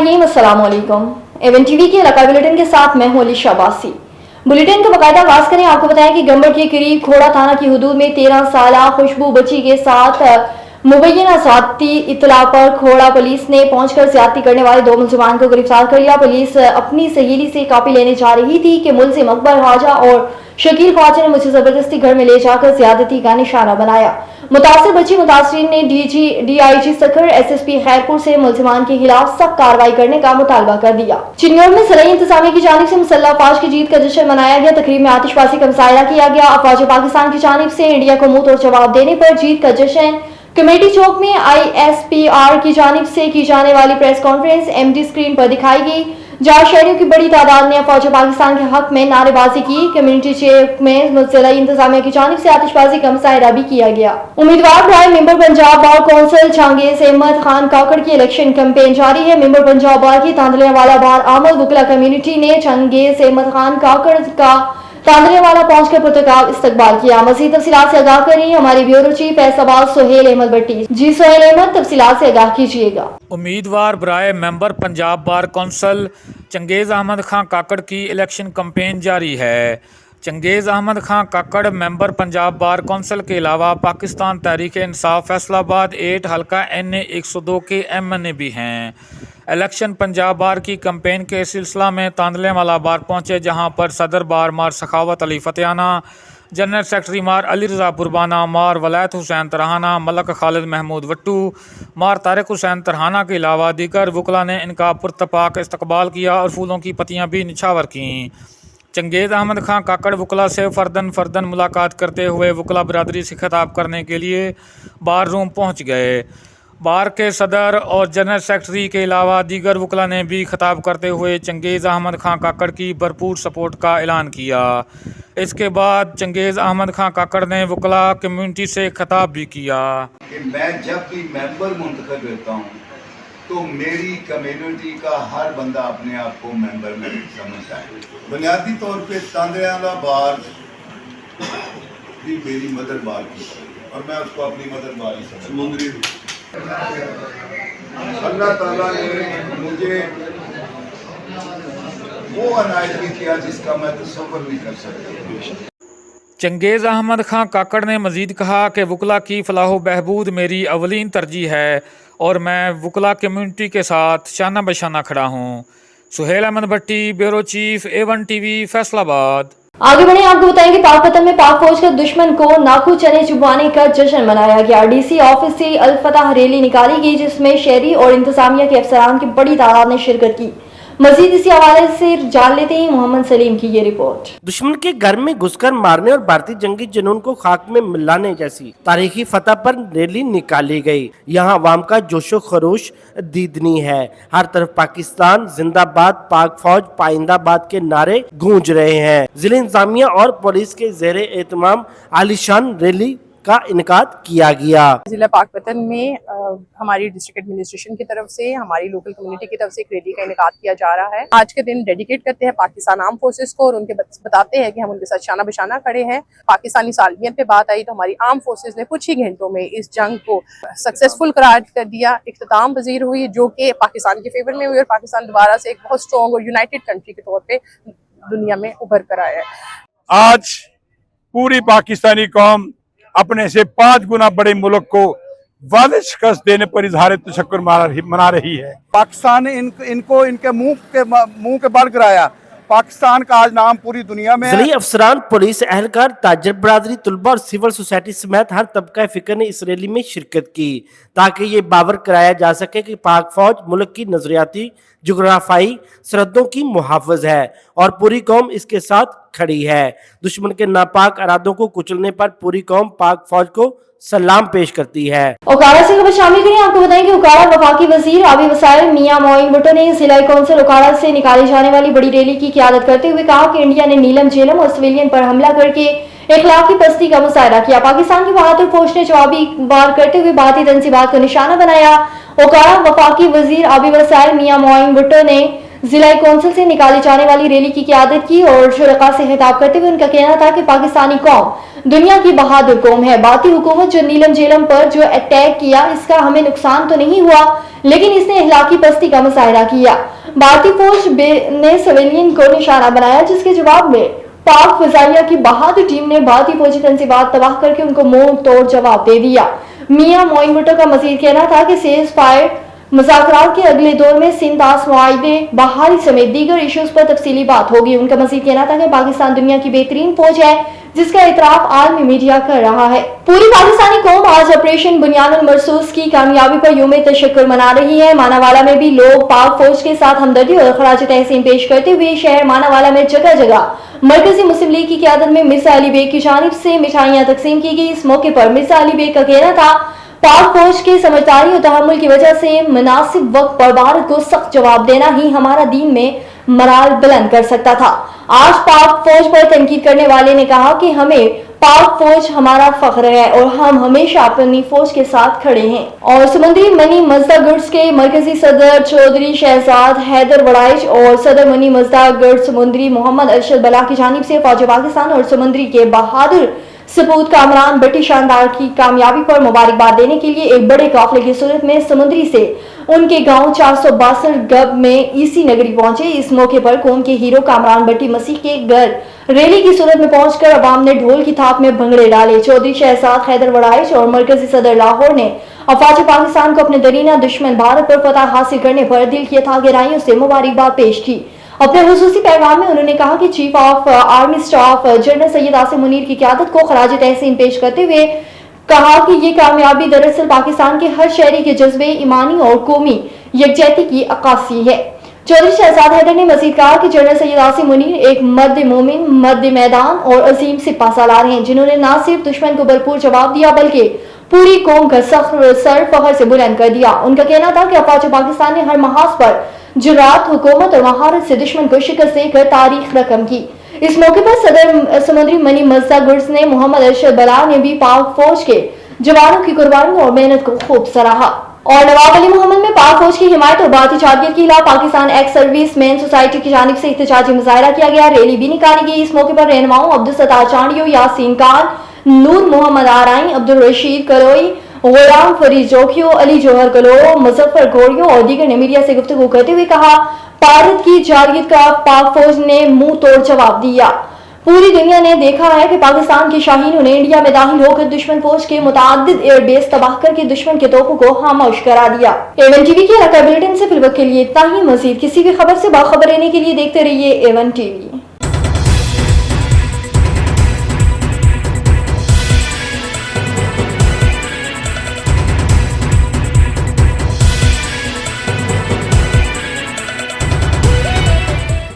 नाज़रीन अस्सलाम वालेकुम। एवन टीवी के इलाका बुलेटिन के साथ मैं हूं अलीशा बासी। बुलेटिन को बाकायदा आगाज करें। आपको बताएं कि गंबड़ के करीब खोड़ा थाना की हदूद में 13 साला खुशबू बच्ची के साथ मुबैना ज़ाती इत्तला पर खोड़ा पुलिस ने पहुंचकर ज्यादती करने वाले 2 मुलजिमान को गिरफ्तार कर लिया। पुलिस अपनी सहेली से कापी लेने जा रही थी कि मुलजिम अकबर ख्वाजा और शकील ख्वाजा ने मुझे जबरदस्ती घर में ले जाकर ज्यादती का निशाना बनाया। मुतासिर बच्ची मुतासरीन ने DIG सखर SSP खैरपुर से मुलजिमान के खिलाफ सख्त कार्रवाई करने का मुतालबा कर दिया। चिन्नौर में सराई इंतजामिया की जानिब से मुसल्लह अफवाज की जीत का जश्न मनाया गया। तकरीब में आतिशबाजी का मुजाहरा किया गया। अफवाज पाकिस्तान की जानिब से इंडिया को मुंह तोड़ जवाब देने पर जीत का जश्न। कमेटी चौक में ISPR की जानिब से की जाने वाली प्रेस कॉन्फ्रेंस MD स्क्रीन पर दिखाई गई, जहां शहरियों की बड़ी तादाद ने फौज पाकिस्तान के हक में नारेबाजी की। कम्युनिटी चौक में मुसल्लह इंतजामिया की जानिब से आतिशबाजी का मुजाहरा भी किया गया। उम्मीदवार बराए member Punjab bar council Changez Ahmed Khan Kakar की इलेक्शन कैंपेन जारी है। मेंबर पंजाब बार की तांदलियावाला बार आमद वकला कम्युनिटी ने चंगेज अहमद खान काकड़ का तांदलियावाला पहुंचकर पुरतगाब इस्तकबाल किया। मज़ीद तफसीलात से आगाह करें हमारी ब्यूरो चीफ फैसलाबाद सुहेल अहमद भट्टी। जी सुहेल अहमद, तफसीलात से आगाह कीजिएगा। उम्मीदवार बराए member Punjab bar council Changez Ahmed Khan Kakar की इलेक्शन कैंपेन जारी है। Changez Ahmed Khan Kakar member Punjab bar council के अलावा पाकिस्तान तहरीक इंसाफ फैसलाबाद 8 हल्का NA 102 के MNA भी हैं। इलेक्शन पंजाब बार की कैंपेन के सिलसिला में तांदलियावाला बार पहुंचे, जहां पर सदर बार मार सखावत अली फतेहाना, जनरल सेक्रेटरी मार अली रज़ा बुरबाना, मार वलायत हुसैन तरहाना, मलक खालिद महमूद वट्टू, मार तारिक हुसैन तरहाना के अलावा दीगर वकला ने इनका पुरतपाक इस्तकबाल किया और फूलों की पत्तियां भी निछावर कीं। चंगेज़ अहमद खान काकड़ वकला से फ़र्दन मुलाकात करते हुए वकला बरादरी से खिताब करने के लिए बार रूम पहुँच गए। बार के सदर और जनरल सेक्रेटरी के अलावा दीगर वकला ने भी खिताब करते हुए चंगेज़ अहमद खान काकड़ की भरपूर सपोर्ट का ऐलान किया। इसके बाद चंगेज़ अहमद खान काकड़ ने वकला कम्युनिटी से खिताब भी किया कि मैं जब भी मेंबर मुंतखब होता हूँ तो मेरी कम्युनिटी का हर बंदा अपने आप को मेंबर में समझता है। बुनियादी तौर पे तांदलियावाला बार भी मेरी मदर बार की और मैं उसको अपनी मदर बार ही समझता हूँ। अल्लाह ताला ने मुझे वो अनायत भी किया जिसका मैं तसव्वुर नहीं कर सकता। चंगेज़ अहमद खान काकड़ ने मज़ीद कहा कि वकला की फलाह बहबूद मेरी अवलीन तरजीह है और मैं वकला कम्युनिटी के साथ शाना बशाना खड़ा हूँ। Suhail Ahmed Bhatti, bureau chief A1 TV Faisalabad. आगे बढ़े, आपको बताएं कि पाकपतन में पाक फौज के दुश्मन को नाखू चने चुभवाने का जश्न मनाया गया। DC ऑफिस से अल-फतह रैली निकाली गई, जिसमें शहरी और इंतजामिया के अफसरान की बड़ी तादाद ने शिरकत की। मजीद इसी हवाले से जान लेते हैं मोहम्मद सलीम की ये रिपोर्ट। दुश्मन के घर में घुसकर मारने और भारतीय जंगी जुनून को खाक में मिलाने जैसी तारीखी फतह पर रैली निकाली गई। यहाँ अवाम का जोशो खरोश दीदनी है। हर तरफ पाकिस्तान जिंदाबाद, पाक फौज पाइंदाबाद के नारे गूंज रहे हैं। जिला इंतजामिया और पुलिस के ज़ेरे एहतमाम आलीशान रैली का इनकाद किया गया। जिला पाकपतन में हमारी डिस्ट्रिक्ट एडमिनिस्ट्रेशन की तरफ से, हमारी लोकल कम्युनिटी की तरफ से एक रैली का इनकाद किया जा रहा है। आज के दिन डेडिकेट करते हैं पाकिस्तान आर्म फोर्सेस को और उनके बताते हैं कि हम उनके साथ शाना बशाना खड़े हैं। पाकिस्तानी सालमियत पे बात आई तो हमारी आर्म फोर्सेस ने कुछ ही घंटों में इस जंग को सक्सेसफुल करार कर दिया, इख्तिताम पजीर हुई, जो कि पाकिस्तान के फेवर में हुई और पाकिस्तान दोबारा से एक बहुत स्ट्रॉन्ग और यूनाइटेड कंट्री के तौर पर दुनिया में उभर कर आया है। आज पूरी पाकिस्तानी कौम अपने से 5 गुना बड़े मुल्क को वाज़ेह शिकस्त देने पर इजहार तशक्कुर मना रही है। पाकिस्तान ने इनको इनके मुंह के बल गिराया। पाकिस्तान का आज नाम पूरी दुनिया में है। जिले अफसरान, पुलिस एहलकार, ताजर बरादरी, तुलबा और सिविल सोसाइटी समेत हर तबका फिक्र ने इस रैली में शिरकत की, ताकि ये बावर कराया जा सके कि पाक फौज मुल्क की नजरियाती जुग्राफाई सरहदों की मुहाफ़िज़ है और पूरी कौम इसके साथ खड़ी है। दुश्मन के नापाक इरादों को कुचलने पर पूरी कौम पाक फौज को सलाम पेश करती है। ओकाड़ा से खबर शामिल करें। आपको बताएं कि ओकाड़ा वफाकी वजीर आबी वसाइल मियां मोइन भुट्टो ने जिला कौंसिल ओकाड़ा से निकाली जाने वाली बड़ी रैली की क़ियादत करते हुए कहा कि इंडिया ने नीलम झेलम और सिविलियन पर हमला करके इखलाकी पस्ती का मुजाहरा किया। पाकिस्तान की बहादुर फौज ने जवाबी वार करते हुए भारतीय तंजीबात को निशाना बनाया। ओकाड़ा वफाकी वजीर आबी वसाइल मियां मोइन भुट्टो ने जिला कौंसिल से निकाली जाने वाली रैली की क़ियादत की और शुरका से खिताब करते हुए उनका कहना था कि पाकिस्तानी कौम दुनिया की बहादुर कौम है। भारतीय हुकूमत जो नीलम झेलम पर जो अटैक किया, इसका हमें नुकसान तो नहीं हुआ, लेकिन इसने इखलाकी पस्ती का मुजाहरा किया। भारतीय फौज ने सिविलियन को निशाना बनाया, जिसके जवाब में पाक फजाइया की बहादुर टीम ने भारतीय फौजी तंजीबात तबाह करके उनको मुंह तोड़ जवाब दे दिया। मियां मोइन भुट्टो का मजीद कहना था कि सीज फायर मुज़ाकरात के अगले दौर में सिंध तास मुआहिदे बहाली समेत दीगर इश्यूज पर तफसीली बात होगी। उनका मजीद कहना था कि पाकिस्तान दुनिया की बेहतरीन फौज है, जिसका इतराफ आलमी मीडिया कर रहा है। पूरी पाकिस्तानी कौम आज ऑपरेशन बुनियानुल मरसूस की कामयाबी पर यौम तशक्कुर मना रही है। मानावाला में भी लोग पाक फौज के साथ हमदर्दी और खराज तहसीन पेश करते हुए शहर मानावाला में जगह जगह मरकजी मुस्लिम लीग की क़यादत में मिर्जा अली बेग की जानिब से मिठाइयां तकसीम की गई। इस मौके पर मिर्जा अली बेग का कहना था, पाक फौज के समझदारी और तहम्मुल की वजह से मुनासिब वक्त पर भारत को सख्त जवाब देना ही हमारा दीन में मराल बुलंद कर सकता था। आज पाक फौज पर तनकीद करने वाले ने कहा कि हमें पाक फौज हमारा फख्र है और हम हमेशा अपनी फौज के साथ खड़े हैं। और समुद्री मनी मजदा गुड्स के मरकजी सदर चौधरी शहजाद हैदर वड़ाइच और सदर मनी मजदा गुड्स समुद्री मोहम्मद अरशद बला की जानिब से फौज पाकिस्तान और समुद्री के बहादुर सपूत कामरान भट्टी शानदार की कामयाबी पर मुबारकबाद देने के लिए एक बड़े काफिले की सूरत में समुद्री से उनके गांव 462 गब में ईसी नगरी पहुंचे। इस मौके पर कौम के हीरो कामरान भट्टी मसीह के घर रैली की सूरत में पहुंचकर अवाम ने ढोल की थाप में भंगड़े डाले। चौधरी शहजाद हैदर वड़ाइच और मरकजी सदर लाहौर ने अफवाज पाकिस्तान को अपने दरीना दुश्मन भारत पर फतह हासिल करने पर दिल की अथाह गहराइयों से मुबारकबाद पेश की। अपने हुसूसी पैगाम में उन्होंने कहा कि chief of army staff general Syed Asim Munir की क़यादत को खराज तहसीन पेश करते हुए कहा कि ये कामयाबी दरअसल पाकिस्तान के हर शहरी के जज्बे ईमानी और कौमी यकजहती की अक्कासी है। चौधरी शहजाद हैदर ने मजीद कहा कि जनरल सैयद आसिम मुनीर एक मर्द मोमिन, मर्द मैदान और अजीम सिपा सालार हैं, जिन्होंने न सिर्फ दुश्मन को भरपूर जवाब दिया बल्कि पूरी कौम का सर फखर से बुलंद कर दिया। उनका कहना था कि अफवाज पाकिस्तान ने हर महाज पर जुरात, हुकूमत और महारत से दुश्मन को शिकस्त देकर तारीख रकम की। इस मौके पर सदर समुद्री मनी मजदा गुड्स ने मोहम्मद अरशद बला ने भी पाक फौज के जवानों की कुर्बानी और मेहनत को खूब सराहा। और नवाब अली मोहम्मद में पाक फौज की हिमायत और भारतीय चादगियत के खिलाफ Pakistan ex service man society की जानिब से एहतजाजी मुजाहरा किया गया। रैली भी निकाली गई। इस मौके पर रहनुमाओं अब्दुल सत्तार चांडियो, यासीन खान, नूर मोहम्मद आराई, अब्दुल रशीद कलोई, गुलाम फरीद जोखियो, अली जौहर कलोरो, मुजफ्फर गोरियो और दीगर ने मीडिया से गुफ्तगू करते हुए कहा, भारत की जारगियत का पाक फौज ने मुंह तोड़ जवाब दिया। पूरी दुनिया ने देखा है कि पाकिस्तान के शाहीनों ने इंडिया में दाखिल होकर दुश्मन फौज के मुतादिद एयरबेस तबाह करके दुश्मन के तोपों को खामोश करा दिया। A1 टीवी के इलाका बुलेटिन से फिलवक्त के लिए इतना ही। मजीद किसी भी खबर से बाखबर रहने के लिए देखते रहिए A1 टीवी।